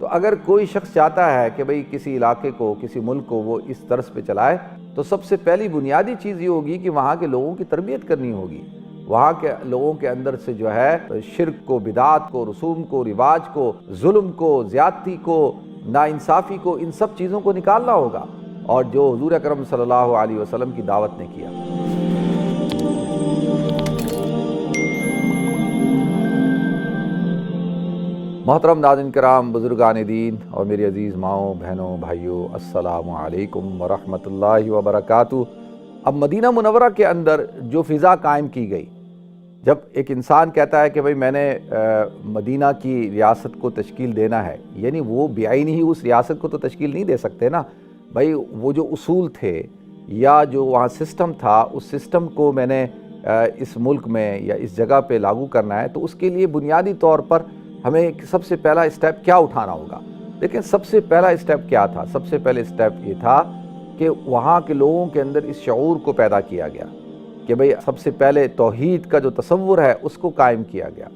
تو اگر کوئی شخص چاہتا ہے کہ بھئی کسی علاقے کو، کسی ملک کو وہ اس طرز پہ چلائے، تو سب سے پہلی بنیادی چیز یہ ہوگی کہ وہاں کے لوگوں کی تربیت کرنی ہوگی۔ وہاں کے لوگوں کے اندر سے جو ہے شرک کو، بدعات کو، رسوم کو، رواج کو، ظلم کو، زیادتی کو، ناانصافی کو، ان سب چیزوں کو نکالنا ہوگا، اور جو حضور اکرم صلی اللہ علیہ وسلم کی دعوت نے کیا۔ محترم ناظرین کرام، بزرگان دین اور میری عزیز ماؤں، بہنوں، بھائیوں، السلام علیکم ورحمۃ اللہ وبرکاتہ۔ اب مدینہ منورہ کے اندر جو فضا قائم کی گئی، جب ایک انسان کہتا ہے کہ بھئی میں نے مدینہ کی ریاست کو تشکیل دینا ہے، یعنی وہ بعین ہی اس ریاست کو تو تشکیل نہیں دے سکتے نا بھئی، وہ جو اصول تھے یا جو وہاں سسٹم تھا، اس سسٹم کو میں نے اس ملک میں یا اس جگہ پہ لاگو کرنا ہے، تو اس کے لیے بنیادی طور پر ہمیں سب سے پہلا اسٹیپ کیا اٹھانا ہوگا؟ لیکن سب سے پہلا اسٹیپ کیا تھا؟ سب سے پہلے اسٹیپ یہ تھا کہ وہاں کے لوگوں کے اندر اس شعور کو پیدا کیا گیا کہ بھئی سب سے پہلے توحید کا جو تصور ہے اس کو قائم کیا گیا۔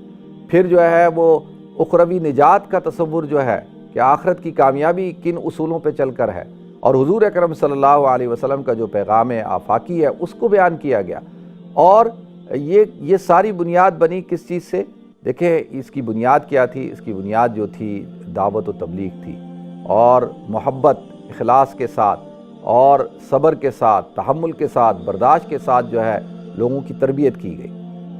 پھر جو ہے وہ اخروی نجات کا تصور جو ہے کہ آخرت کی کامیابی کن اصولوں پہ چل کر ہے، اور حضور اکرم صلی اللہ علیہ وسلم کا جو پیغام آفاقی ہے اس کو بیان کیا گیا۔ اور یہ ساری بنیاد بنی کس چیز سے؟ دیکھیں اس کی بنیاد کیا تھی؟ اس کی بنیاد جو تھی دعوت و تبلیغ تھی، اور محبت، اخلاص کے ساتھ اور صبر کے ساتھ، تحمل کے ساتھ، برداشت کے ساتھ جو ہے لوگوں کی تربیت کی گئی۔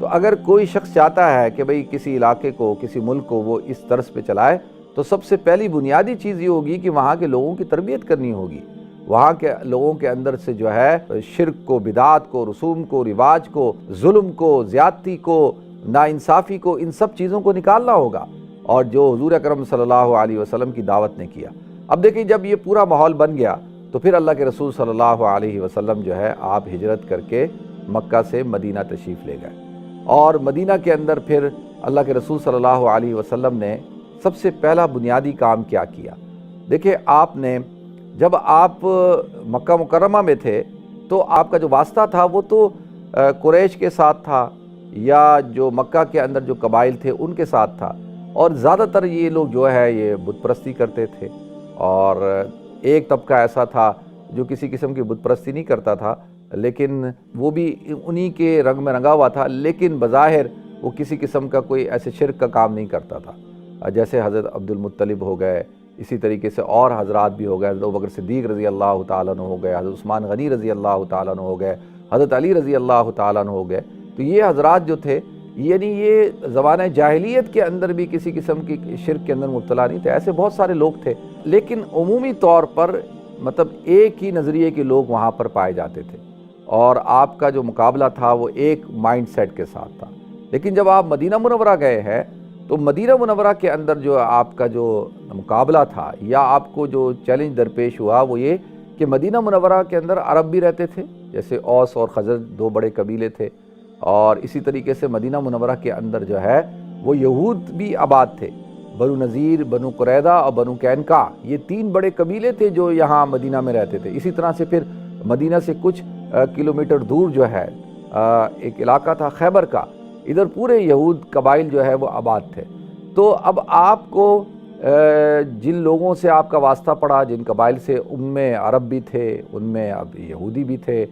تو اگر کوئی شخص چاہتا ہے کہ بھئی کسی علاقے کو، کسی ملک کو وہ اس طرز پہ چلائے، تو سب سے پہلی بنیادی چیز یہ ہوگی کہ وہاں کے لوگوں کی تربیت کرنی ہوگی۔ وہاں کے لوگوں کے اندر سے جو ہے شرک کو، بدعات کو، رسوم کو، رواج کو، ظلم کو، زیادتی کو، ناانصافی کو، ان سب چیزوں کو نکالنا ہوگا، اور جو حضور اکرم صلی اللہ علیہ وسلم کی دعوت نے کیا۔ اب دیکھیں جب یہ پورا ماحول بن گیا تو پھر اللہ کے رسول صلی اللہ علیہ وسلم جو ہے آپ ہجرت کر کے مکہ سے مدینہ تشریف لے گئے، اور مدینہ کے اندر پھر اللہ کے رسول صلی اللہ علیہ وسلم نے سب سے پہلا بنیادی کام کیا کیا؟ دیکھیں آپ نے جب آپ مکہ مکرمہ میں تھے تو آپ کا جو واسطہ تھا وہ تو قریش کے ساتھ تھا، یا جو مکہ کے اندر جو قبائل تھے ان کے ساتھ تھا، اور زیادہ تر یہ لوگ جو ہے یہ بت پرستی کرتے تھے، اور ایک طبقہ ایسا تھا جو کسی قسم کی بت پرستی نہیں کرتا تھا، لیکن وہ بھی انہی کے رنگ میں رنگا ہوا تھا، لیکن بظاہر وہ کسی قسم کا کوئی ایسے شرک کا کام نہیں کرتا تھا، جیسے حضرت عبد المطلب ہو گئے، اسی طریقے سے اور حضرات بھی ہو گئے، حضرت ابوبکر صدیق رضی اللہ تعالیٰ عنہ ہو گئے، حضرت عثمان غنی رضی اللہ تعالیٰ عنہ ہو گئے، حضرت علی رضی اللہ تعالیٰ عنہ ہو گئے۔ تو یہ حضرات جو تھے، یعنی یہ زمانہ جاہلیت کے اندر بھی کسی قسم کی شرک کے اندر مبتلا نہیں تھے، ایسے بہت سارے لوگ تھے، لیکن عمومی طور پر مطلب ایک ہی نظریے کے لوگ وہاں پر پائے جاتے تھے، اور آپ کا جو مقابلہ تھا وہ ایک مائنڈ سیٹ کے ساتھ تھا۔ لیکن جب آپ مدینہ منورہ گئے ہیں تو مدینہ منورہ کے اندر جو آپ کا جو مقابلہ تھا یا آپ کو جو چیلنج درپیش ہوا وہ یہ کہ مدینہ منورہ کے اندر عرب بھی رہتے تھے، جیسے اوس اور خزرج دو بڑے قبیلے تھے، اور اسی طریقے سے مدینہ منورہ کے اندر جو ہے وہ یہود بھی آباد تھے، بنو نذیر، بنو قریظہ اور بنو قینقاع، یہ تین بڑے قبیلے تھے جو یہاں مدینہ میں رہتے تھے۔ اسی طرح سے پھر مدینہ سے کچھ کلومیٹر دور جو ہے ایک علاقہ تھا خیبر کا، ادھر پورے یہود قبائل جو ہے وہ آباد تھے۔ تو اب آپ کو جن لوگوں سے آپ کا واسطہ پڑا، جن قبائل سے، ان میں عرب بھی تھے، ان میں اب یہودی بھی تھے،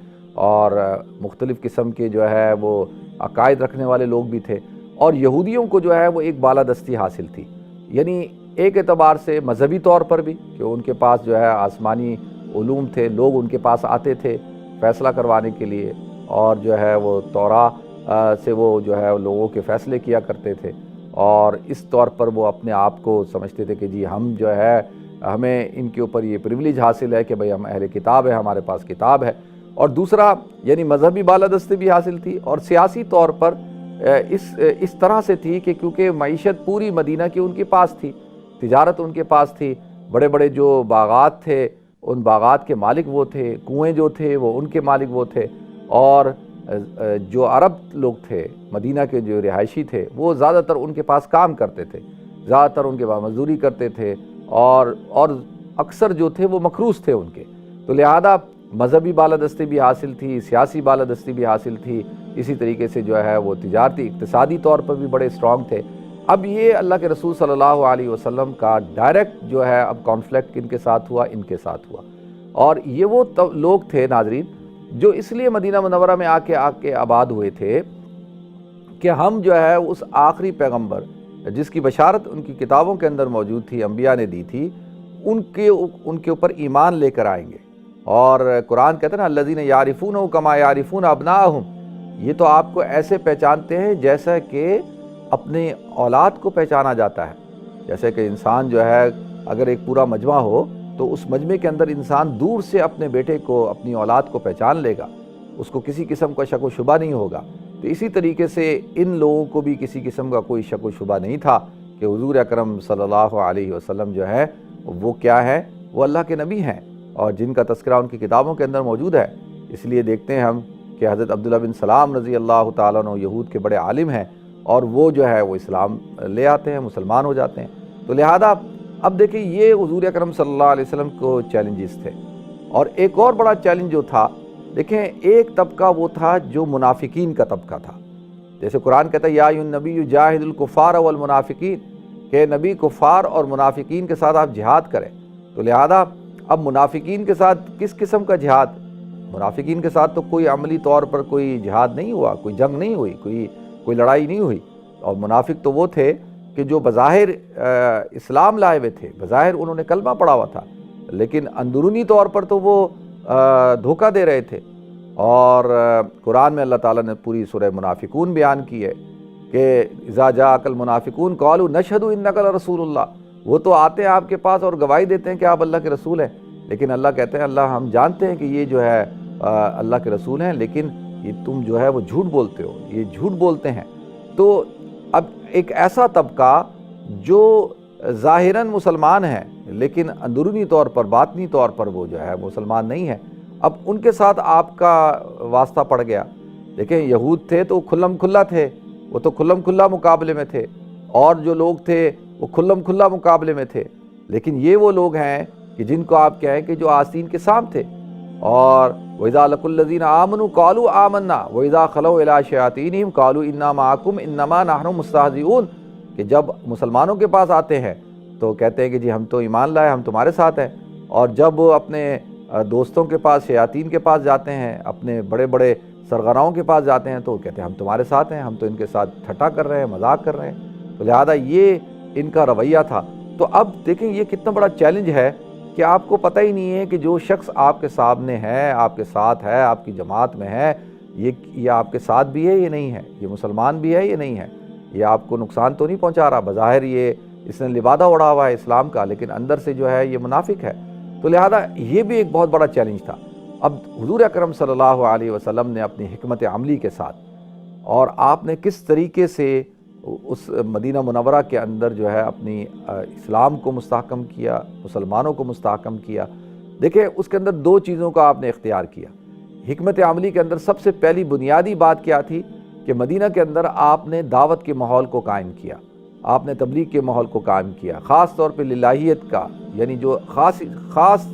اور مختلف قسم کے جو ہے وہ عقائد رکھنے والے لوگ بھی تھے، اور یہودیوں کو جو ہے وہ ایک بالادستی حاصل تھی، یعنی ایک اعتبار سے مذہبی طور پر بھی کہ ان کے پاس جو ہے آسمانی علوم تھے، لوگ ان کے پاس آتے تھے فیصلہ کروانے کے لیے، اور جو ہے وہ توراہ سے وہ جو ہے لوگوں کے فیصلے کیا کرتے تھے، اور اس طور پر وہ اپنے آپ کو سمجھتے تھے کہ جی ہم جو ہے ہمیں ان کے اوپر یہ پریویلیج حاصل ہے کہ بھئی ہم اہل کتاب ہے، ہمارے پاس کتاب ہے۔ اور دوسرا یعنی مذہبی بالادستی بھی حاصل تھی، اور سیاسی طور پر اس طرح سے تھی کہ کیونکہ معیشت پوری مدینہ کی ان کے پاس تھی، تجارت ان کے پاس تھی، بڑے بڑے جو باغات تھے ان باغات کے مالک وہ تھے، کنویں جو تھے وہ ان کے مالک وہ تھے، اور جو عرب لوگ تھے مدینہ کے جو رہائشی تھے وہ زیادہ تر ان کے پاس کام کرتے تھے، زیادہ تر ان کے پاس مزدوری کرتے تھے، اور اکثر جو تھے وہ مخروص تھے ان کے، تو لہذا مذہبی بالادستی بھی حاصل تھی، سیاسی بالادستی بھی حاصل تھی، اسی طریقے سے جو ہے وہ تجارتی اقتصادی طور پر بھی بڑے اسٹرانگ تھے۔ اب یہ اللہ کے رسول صلی اللہ علیہ وسلم کا ڈائریکٹ جو ہے اب کانفلکٹ کن کے ساتھ ہوا؟ ان کے ساتھ ہوا. اور یہ وہ لوگ تھے ناظرین جو اس لیے مدینہ منورہ میں آ کے آباد ہوئے تھے کہ ہم جو ہے اس آخری پیغمبر جس کی بشارت ان کی کتابوں کے اندر موجود تھی، انبیاء نے دی تھی، ان کے اوپر ایمان لے کر آئیں گے. اور قرآن کہتا ہے نا الذین یعرفونہ کما یعرفون ابناءہم، یہ تو آپ کو ایسے پہچانتے ہیں جیسا کہ اپنے اولاد کو پہچانا جاتا ہے. جیسے کہ انسان جو ہے اگر ایک پورا مجمع ہو تو اس مجمع کے اندر انسان دور سے اپنے بیٹے کو، اپنی اولاد کو پہچان لے گا، اس کو کسی قسم کا شک و شبہ نہیں ہوگا. تو اسی طریقے سے ان لوگوں کو بھی کسی قسم کا کوئی شک و شبہ نہیں تھا کہ حضور اکرم صلی اللہ علیہ وسلم جو ہے وہ کیا ہے؟ وہ اللہ کے نبی ہیں اور جن کا تذکرہ ان کی کتابوں کے اندر موجود ہے. اس لیے دیکھتے ہیں ہم کہ حضرت عبداللہ بن سلام رضی اللہ تعالیٰ عنہ یہود کے بڑے عالم ہیں اور وہ جو ہے وہ اسلام لے آتے ہیں، مسلمان ہو جاتے ہیں. تو لہذا اب دیکھیں یہ حضور اکرم صلی اللہ علیہ وسلم کو چیلنجز تھے. اور ایک اور بڑا چیلنج جو تھا، دیکھیں ایک طبقہ وہ تھا جو منافقین کا طبقہ تھا. جیسے قرآن کہتا ہے یا ایھا النبی جاہد الکفار والمنافقین، کہ نبی کفار اور منافقین کے ساتھ آپ جہاد کریں. تو لہذا اب منافقین کے ساتھ کس قسم کا جہاد؟ منافقین کے ساتھ تو کوئی عملی طور پر کوئی جہاد نہیں ہوا، کوئی جنگ نہیں ہوئی، کوئی لڑائی نہیں ہوئی. اور منافق تو وہ تھے کہ جو بظاہر اسلام لائے ہوئے تھے، بظاہر انہوں نے کلمہ پڑھا ہوا تھا، لیکن اندرونی طور پر تو وہ دھوکہ دے رہے تھے. اور قرآن میں اللہ تعالیٰ نے پوری سورہ منافقون بیان کی ہے کہ اذا جاءک المنافقون قالوا نشہد انک لرسول اللہ، وہ تو آتے ہیں آپ کے پاس اور گواہی دیتے ہیں کہ آپ اللہ کے رسول ہیں، لیکن اللہ کہتے ہیں اللہ ہم جانتے ہیں کہ یہ جو ہے اللہ کے رسول ہیں، لیکن یہ تم جو ہے وہ جھوٹ بولتے ہو، یہ جھوٹ بولتے ہیں. تو اب ایک ایسا طبقہ جو ظاہراً مسلمان ہیں لیکن اندرونی طور پر، باطنی طور پر وہ جو ہے مسلمان نہیں ہے، اب ان کے ساتھ آپ کا واسطہ پڑ گیا. دیکھیں یہود تھے تو کھلم کھلا تھے، وہ تو کھلم کھلا مقابلے میں تھے، اور جو لوگ تھے وہ کھلم کھلا مقابلے میں تھے. لیکن یہ وہ لوگ ہیں کہ جن کو آپ کہیں کہ جو آستین کے سام تھے. اور وَإِذَا لَقُوا الَّذِينَ آمَنُوا قَالُوا آمَنَّا وَإِذَا خَلَوْا إِلَىٰ شَيَاطِينِهِمْ قَالُوا إِنَّا مَعَكُمْ إِنَّمَا نَحْنُ مُسْتَهْزِئُونَ، کہ جب مسلمانوں کے پاس آتے ہیں تو کہتے ہیں کہ جی ہم تو ایمان لائے، ہم تمہارے ساتھ ہیں. اور جب اپنے دوستوں کے پاس، شیاطین کے پاس جاتے ہیں، اپنے بڑے بڑے سرغناؤں کے پاس جاتے ہیں تو کہتے ہیں ہم تمہارے ساتھ ہیں، ہم تو ان کے ساتھ ٹھٹا کر رہے ہیں، مذاق کر رہے ہیں. تو لہذا یہ ان کا رویہ تھا. تو اب دیکھیں یہ کتنا بڑا چیلنج ہے کہ آپ کو پتہ ہی نہیں ہے کہ جو شخص آپ کے سامنے ہے، آپ کے ساتھ ہے، آپ کی جماعت میں ہے، یہ آپ کے ساتھ بھی ہے یہ نہیں ہے، یہ مسلمان بھی ہے یہ نہیں ہے، یہ آپ کو نقصان تو نہیں پہنچا رہا، بظاہر یہ اس نے لبادہ اڑا ہوا ہے اسلام کا، لیکن اندر سے جو ہے یہ منافق ہے. تو لہذا یہ بھی ایک بہت بڑا چیلنج تھا. اب حضور اکرم صلی اللہ علیہ وسلم نے اپنی حکمت عملی کے ساتھ، اور آپ نے کس طریقے سے اس مدینہ منورہ کے اندر جو ہے اپنی اسلام کو مستحکم کیا، مسلمانوں کو مستحکم کیا. دیکھیں اس کے اندر دو چیزوں کا آپ نے اختیار کیا. حکمت عملی کے اندر سب سے پہلی بنیادی بات کیا تھی کہ مدینہ کے اندر آپ نے دعوت کے ماحول کو قائم کیا، آپ نے تبلیغ کے ماحول کو قائم کیا، خاص طور پہ للہیت کا، یعنی جو خاص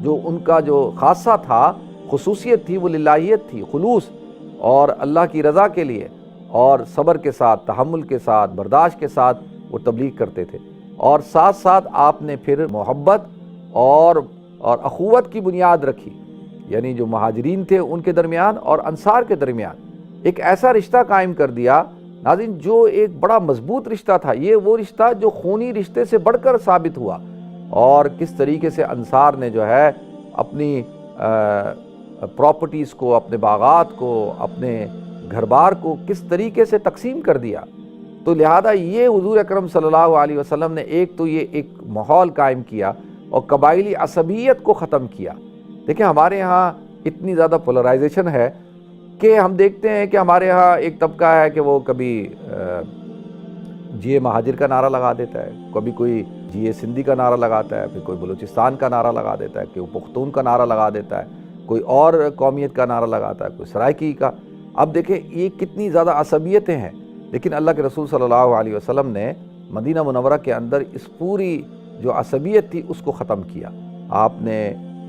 جو ان کا جو خاصہ تھا، خصوصیت تھی، وہ للہیت تھی، خلوص اور اللہ کی رضا کے لیے، اور صبر کے ساتھ، تحمل کے ساتھ، برداشت کے ساتھ وہ تبلیغ کرتے تھے. اور ساتھ ساتھ آپ نے پھر محبت اور اخوت کی بنیاد رکھی، یعنی جو مہاجرین تھے ان کے درمیان اور انصار کے درمیان ایک ایسا رشتہ قائم کر دیا ناظرین جو ایک بڑا مضبوط رشتہ تھا. یہ وہ رشتہ جو خونی رشتے سے بڑھ کر ثابت ہوا. اور کس طریقے سے انصار نے جو ہے اپنی پراپرٹیز کو، اپنے باغات کو، اپنے گھر بار کو کس طریقے سے تقسیم کر دیا. تو لہذا یہ حضور اکرم صلی اللہ علیہ وسلم نے ایک تو یہ ایک ماحول قائم کیا اور قبائلی عصبیت کو ختم کیا. دیکھیں ہمارے ہاں اتنی زیادہ پولرائزیشن ہے کہ ہم دیکھتے ہیں کہ ہمارے ہاں ایک طبقہ ہے کہ وہ کبھی جی مہاجر کا نعرہ لگا دیتا ہے، کبھی کوئی جی سندھی کا نعرہ لگاتا ہے، پھر کوئی بلوچستان کا نعرہ لگا دیتا ہے، کوئی پختون کا نعرہ لگا دیتا ہے، کوئی اور قومیت کا نعرہ لگاتا ہے، کوئی سرائکی کا. اب دیکھیں یہ کتنی زیادہ عصبیتیں ہیں، لیکن اللہ کے رسول صلی اللہ علیہ وسلم نے مدینہ منورہ کے اندر اس پوری جو عصبیت تھی اس کو ختم کیا. آپ نے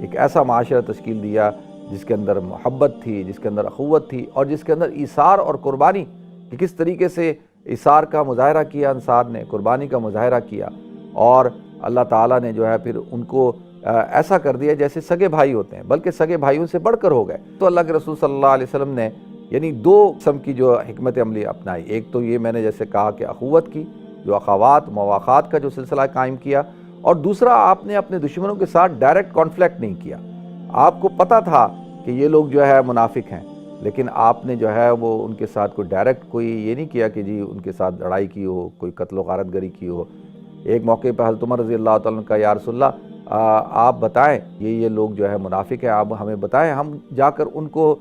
ایک ایسا معاشرہ تشکیل دیا جس کے اندر محبت تھی، جس کے اندر اخوت تھی، اور جس کے اندر ایثار اور قربانی کہ کس طریقے سے اثار کا مظاہرہ کیا، انصار نے قربانی کا مظاہرہ کیا، اور اللہ تعالیٰ نے جو ہے پھر ان کو ایسا کر دیا جیسے سگے بھائی ہوتے ہیں، بلکہ سگے بھائیوں سے بڑھ کر ہو گئے۔ تو اللہ کے رسول صلی اللہ علیہ وسلم نے یعنی دو قسم کی جو حکمت عملی اپنائی، ایک تو یہ میں نے جیسے کہا کہ اخوت کی، جو اخوات مواخات کا جو سلسلہ قائم کیا، اور دوسرا آپ نے اپنے دشمنوں کے ساتھ ڈائریکٹ کانفلیکٹ نہیں کیا۔ آپ کو پتہ تھا کہ یہ لوگ جو ہے منافق ہیں، لیکن آپ نے جو ہے وہ ان کے ساتھ کوئی ڈائریکٹ کوئی یہ نہیں کیا کہ جی ان کے ساتھ لڑائی کی ہو، کوئی قتل و غارت گری کی ہو۔ ایک موقع پہ حضرت عمر رضی اللہ تعالیٰ عنہ کا یا رسول اللہ آپ بتائیں یہ لوگ جو ہے منافق ہیں، آپ ہمیں بتائیں، ہم جا کر ان کو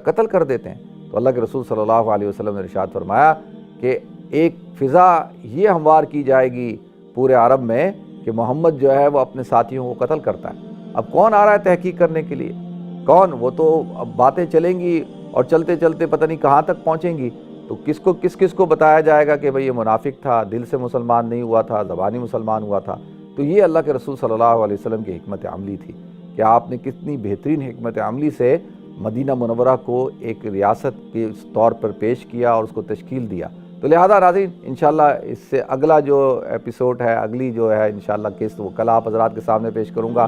قتل کر دیتے ہیں۔ تو اللہ کے رسول صلی اللہ علیہ وسلم نے ارشاد فرمایا کہ ایک فضا یہ ہموار کی جائے گی پورے عرب میں کہ محمد جو ہے وہ اپنے ساتھیوں کو قتل کرتا ہے۔ اب کون آ رہا ہے تحقیق کرنے کے لیے؟ کون؟ وہ تو اب باتیں چلیں گی اور چلتے چلتے پتہ نہیں کہاں تک پہنچیں گی، تو کس کو بتایا جائے گا کہ بھئی یہ منافق تھا، دل سے مسلمان نہیں ہوا تھا، زبانی مسلمان ہوا تھا۔ تو یہ اللہ کے رسول صلی اللہ علیہ وسلم کی حکمت عملی تھی کہ آپ نے کتنی بہترین حکمت عملی سے مدینہ منورہ کو ایک ریاست کے طور پر پیش کیا اور اس کو تشکیل دیا۔ تو لہذا ناظرین انشاءاللہ اس سے اگلا جو ایپیسوڈ ہے، اگلی جو ہے انشاءاللہ قسط وہ کل آپ حضرات کے سامنے پیش کروں گا۔